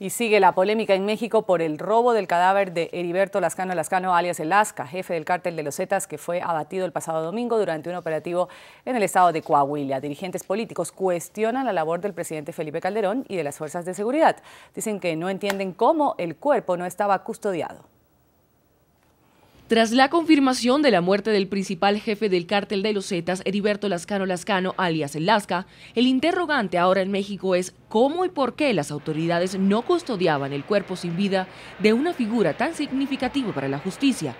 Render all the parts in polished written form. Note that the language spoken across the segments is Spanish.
Y sigue la polémica en México por el robo del cadáver de Heriberto Lascano Lascano, alias El Lasca, jefe del cártel de los Zetas, que fue abatido el pasado domingo durante un operativo en el estado de Coahuila. Dirigentes políticos cuestionan la labor del presidente Felipe Calderón y de las fuerzas de seguridad. Dicen que no entienden cómo el cuerpo no estaba custodiado. Tras la confirmación de la muerte del principal jefe del cártel de los Zetas, Heriberto Lascano Lascano, alias El Lasca, el interrogante ahora en México es cómo y por qué las autoridades no custodiaban el cuerpo sin vida de una figura tan significativa para la justicia.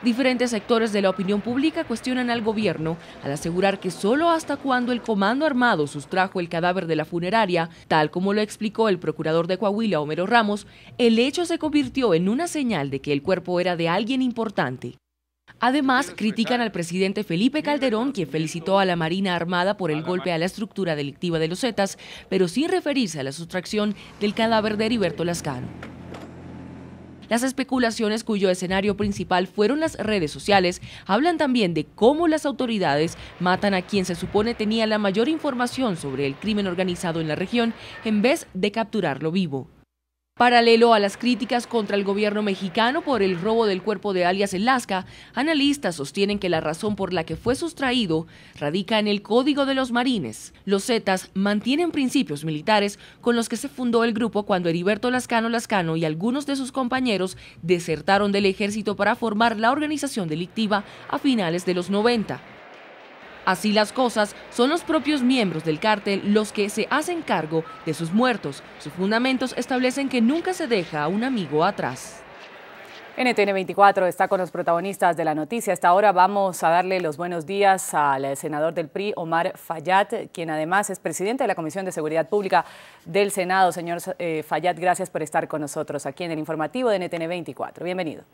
Diferentes sectores de la opinión pública cuestionan al gobierno al asegurar que solo hasta cuando el Comando Armado sustrajo el cadáver de la funeraria, tal como lo explicó el procurador de Coahuila, Homero Ramos, el hecho se convirtió en una señal de que el cuerpo era de alguien importante. Además, critican al presidente Felipe Calderón, quien felicitó a la Marina Armada por el golpe a la estructura delictiva de los Zetas, pero sin referirse a la sustracción del cadáver de Heriberto Lascano. Las especulaciones, cuyo escenario principal fueron las redes sociales, hablan también de cómo las autoridades matan a quien se supone tenía la mayor información sobre el crimen organizado en la región, en vez de capturarlo vivo. Paralelo a las críticas contra el gobierno mexicano por el robo del cuerpo de alias El Lasca, analistas sostienen que la razón por la que fue sustraído radica en el Código de los Marines. Los Zetas mantienen principios militares con los que se fundó el grupo cuando Heriberto Lascano Lascano y algunos de sus compañeros desertaron del ejército para formar la organización delictiva a finales de los 90. Así las cosas, son los propios miembros del cártel los que se hacen cargo de sus muertos. Sus fundamentos establecen que nunca se deja a un amigo atrás. NTN 24 está con los protagonistas de la noticia. Hasta ahora vamos a darle los buenos días al senador del PRI, Omar Fayad, quien además es presidente de la Comisión de Seguridad Pública del Senado. Señor Fayad, gracias por estar con nosotros aquí en el informativo de NTN 24. Bienvenido.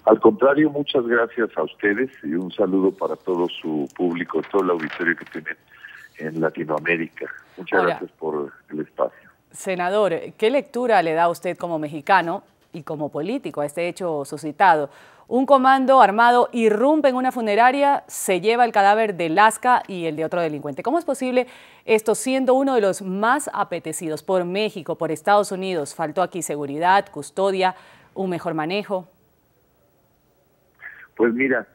Al contrario, muchas gracias a ustedes y un saludo para todo su público, todo el auditorio que tienen en Latinoamérica. Muchas gracias por el espacio. Senador, ¿qué lectura le da usted como mexicano y como político a este hecho suscitado? Un comando armado irrumpe en una funeraria, se lleva el cadáver de Lasca y el de otro delincuente. ¿Cómo es posible esto siendo uno de los más apetecidos por México, por Estados Unidos? ¿Faltó aquí seguridad, custodia, un mejor manejo? Pues mira,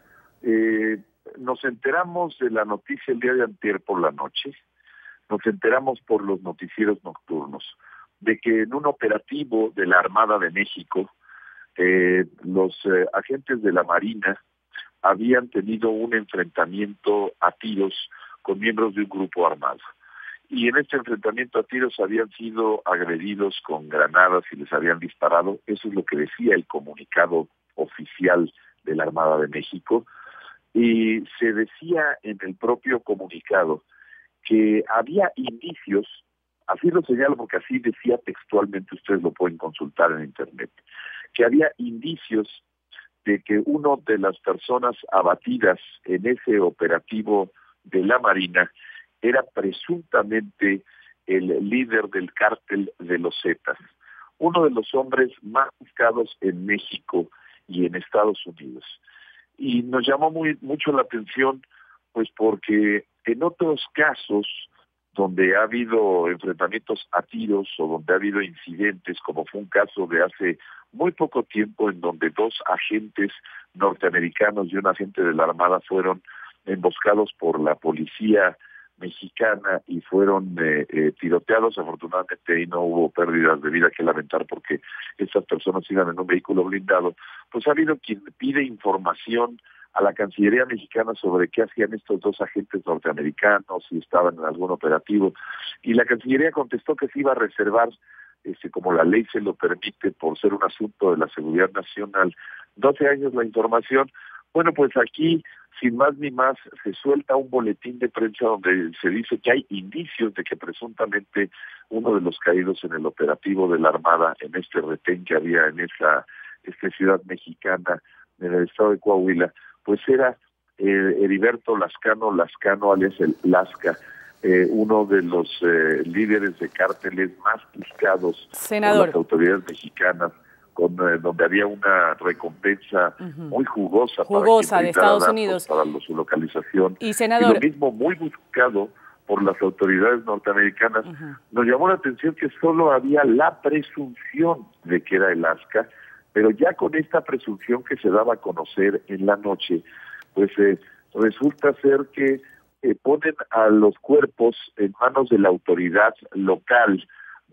nos enteramos de la noticia el día de antier por la noche, nos enteramos por los noticieros nocturnos, de que en un operativo de la Armada de México, los agentes de la Marina habían tenido un enfrentamiento a tiros con miembros de un grupo armado. Y en este enfrentamiento a tiros habían sido agredidos con granadas y les habían disparado. Eso es lo que decía el comunicado oficial de la Armada de México, y se decía en el propio comunicado que había indicios, así lo señalo porque así decía textualmente, ustedes lo pueden consultar en internet, que había indicios de que uno de las personas abatidas en ese operativo de la Marina era presuntamente el líder del cártel de los Zetas, uno de los hombres más buscados en México y en Estados Unidos. Y nos llamó mucho la atención, pues porque en otros casos donde ha habido enfrentamientos a tiros o donde ha habido incidentes, como fue un caso de hace muy poco tiempo en donde 2 agentes norteamericanos y un agente de la Armada fueron emboscados por la policía mexicana y fueron tiroteados. Afortunadamente ahí no hubo pérdidas de vida que lamentar porque estas personas iban en un vehículo blindado. Pues ha habido quien pide información a la Cancillería mexicana sobre qué hacían estos 2 agentes norteamericanos, si estaban en algún operativo, y la Cancillería contestó que se iba a reservar, como la ley se lo permite por ser un asunto de la seguridad nacional, 12 años la información. Bueno, pues aquí, sin más ni más, se suelta un boletín de prensa donde se dice que hay indicios de que presuntamente uno de los caídos en el operativo de la Armada, en este retén que había en esta ciudad mexicana, en el estado de Coahuila, pues era Heriberto Lascano Lascano, alias el Lasca, uno de los líderes de cárteles más buscados por las autoridades mexicanas, donde había una recompensa muy jugosa de Estados Unidos para su localización. Y, senador, y lo mismo muy buscado por las autoridades norteamericanas, nos llamó la atención que solo había la presunción de que era el Alaska, pero ya con esta presunción que se daba a conocer en la noche, pues resulta ser que ponen a los cuerpos en manos de la autoridad local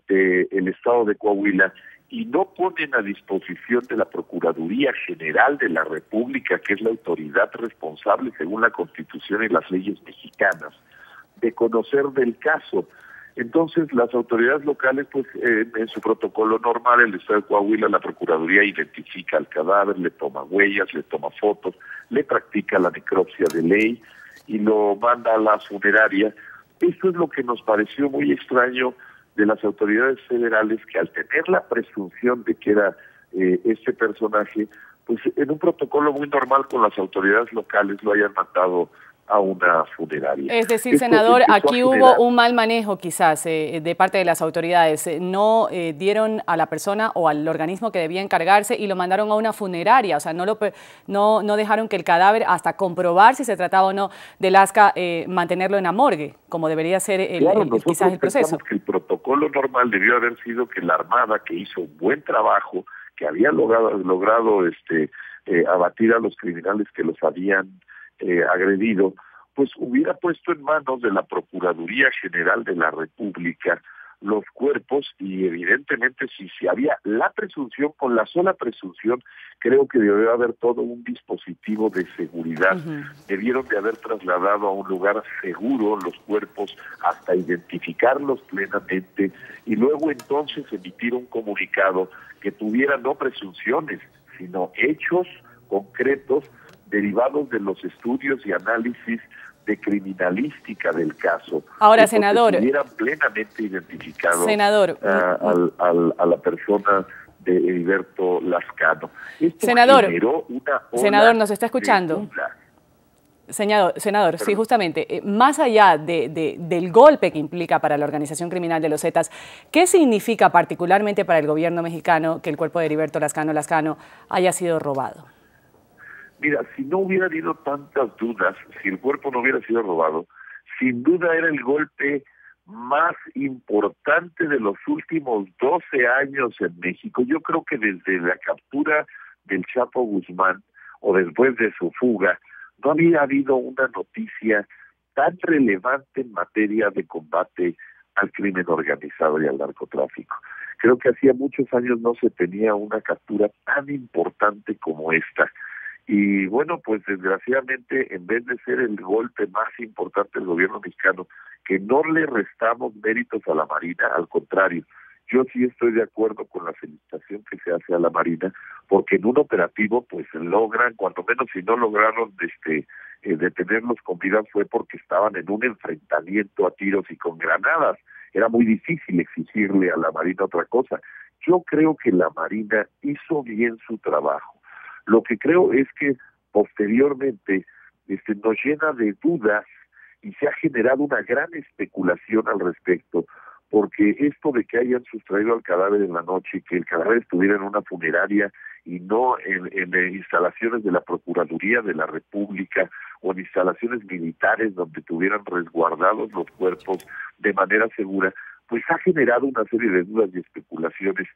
del estado de Coahuila y no ponen a disposición de la Procuraduría General de la República, que es la autoridad responsable según la Constitución y las leyes mexicanas, de conocer del caso. Entonces las autoridades locales, pues en su protocolo normal, el estado de Coahuila, la Procuraduría identifica al cadáver, le toma huellas, le toma fotos, le practica la necropsia de ley y lo manda a la funeraria. Esto es lo que nos pareció muy extraño de las autoridades federales, que al tener la presunción de que era este personaje, pues en un protocolo muy normal con las autoridades locales lo hayan mandado a una funeraria. Es decir, senador, aquí hubo un mal manejo quizás de parte de las autoridades. No dieron a la persona o al organismo que debía encargarse y lo mandaron a una funeraria. O sea, no dejaron que el cadáver, hasta comprobar si se trataba o no del Alaska, mantenerlo en la morgue, como debería ser quizás el proceso. Que el protocolo normal debió haber sido que la Armada, que hizo un buen trabajo, que había logrado abatir a los criminales que los habían agredido, pues hubiera puesto en manos de la Procuraduría General de la República los cuerpos y evidentemente si había la presunción, con la sola presunción, creo que debió haber todo un dispositivo de seguridad. Debieron de haber trasladado a un lugar seguro los cuerpos hasta identificarlos plenamente y luego entonces emitir un comunicado que tuviera no presunciones, sino hechos concretos derivados de los estudios y análisis de criminalística del caso. Ahora, senador, estuvieran plenamente identificados senador, a la persona de Heriberto Lascano. Esto senador, generó una ola senador, ¿nos está escuchando? Senador, sí, justamente, más allá del golpe que implica para la organización criminal de los Zetas, ¿qué significa particularmente para el gobierno mexicano que el cuerpo de Heriberto Lascano haya sido robado? Mira, si no hubiera habido tantas dudas, si el cuerpo no hubiera sido robado, sin duda era el golpe más importante de los últimos 12 años en México. Yo creo que desde la captura del Chapo Guzmán o después de su fuga, no había habido una noticia tan relevante en materia de combate al crimen organizado y al narcotráfico. Creo que hacía muchos años no se tenía una captura tan importante como esta. Y bueno, pues desgraciadamente, en vez de ser el golpe más importante del gobierno mexicano, que no le restamos méritos a la Marina, al contrario, yo sí estoy de acuerdo con la felicitación que se hace a la Marina, porque en un operativo pues logran, cuando menos si no lograron detenerlos con vida, fue porque estaban en un enfrentamiento a tiros y con granadas. Era muy difícil exigirle a la Marina otra cosa. Yo creo que la Marina hizo bien su trabajo. Lo que creo es que posteriormente nos llena de dudas y se ha generado una gran especulación al respecto, porque esto de que hayan sustraído al cadáver en la noche, que el cadáver estuviera en una funeraria y no en instalaciones de la Procuraduría de la República o en instalaciones militares donde tuvieran resguardados los cuerpos de manera segura, pues ha generado una serie de dudas y especulaciones.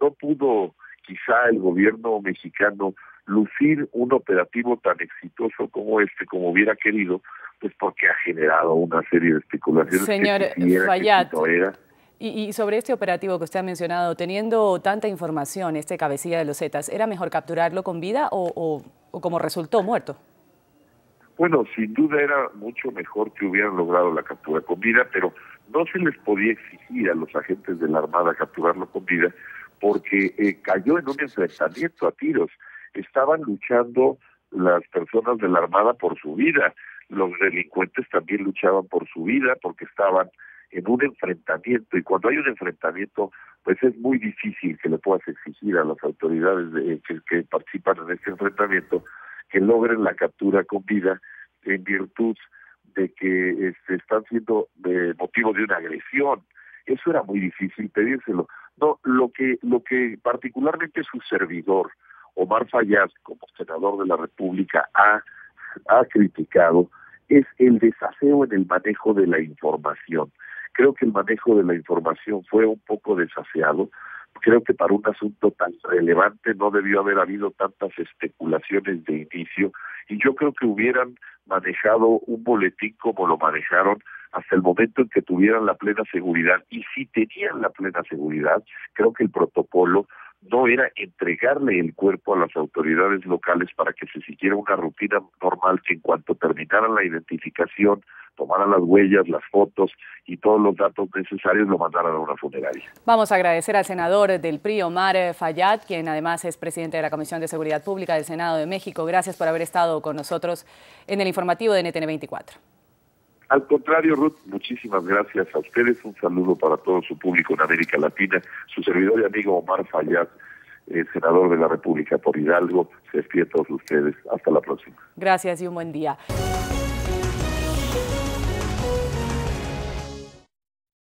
No pudo quizá el gobierno mexicano lucir un operativo tan exitoso como como hubiera querido, pues porque ha generado una serie de especulaciones. Señor Fayad, y sobre este operativo que usted ha mencionado, teniendo tanta información, cabecilla de los Zetas, ¿era mejor capturarlo con vida o como resultó muerto? Bueno, sin duda era mucho mejor que hubieran logrado la captura con vida, pero no se les podía exigir a los agentes de la Armada capturarlo con vida porque cayó en un enfrentamiento a tiros. Estaban luchando las personas de la Armada por su vida, los delincuentes también luchaban por su vida porque estaban en un enfrentamiento, y cuando hay un enfrentamiento, pues es muy difícil que le puedas exigir a las autoridades que participan en este enfrentamiento que logren la captura con vida en virtud de que están siendo motivo de una agresión. Eso era muy difícil pedírselo. No, lo que particularmente su servidor, Omar Fayad, como senador de la República, ha criticado es el desaseo en el manejo de la información. Creo que el manejo de la información fue un poco desaseado. Creo que para un asunto tan relevante no debió haber habido tantas especulaciones de inicio, y yo creo que hubieran manejado un boletín como lo manejaron hasta el momento en que tuvieran la plena seguridad. Y si tenían la plena seguridad, creo que el protocolo no era entregarle el cuerpo a las autoridades locales para que se siguiera una rutina normal, que en cuanto terminaran la identificación, tomaran las huellas, las fotos y todos los datos necesarios, lo mandaran a una funeraria. Vamos a agradecer al senador del PRI, Omar Fayad, quien además es presidente de la Comisión de Seguridad Pública del Senado de México. Gracias por haber estado con nosotros en el informativo de NTN 24. Al contrario, Ruth, muchísimas gracias a ustedes. Un saludo para todo su público en América Latina. Su servidor y amigo Omar Fayad, senador de la República por Hidalgo, se despide a todos ustedes. Hasta la próxima. Gracias y un buen día.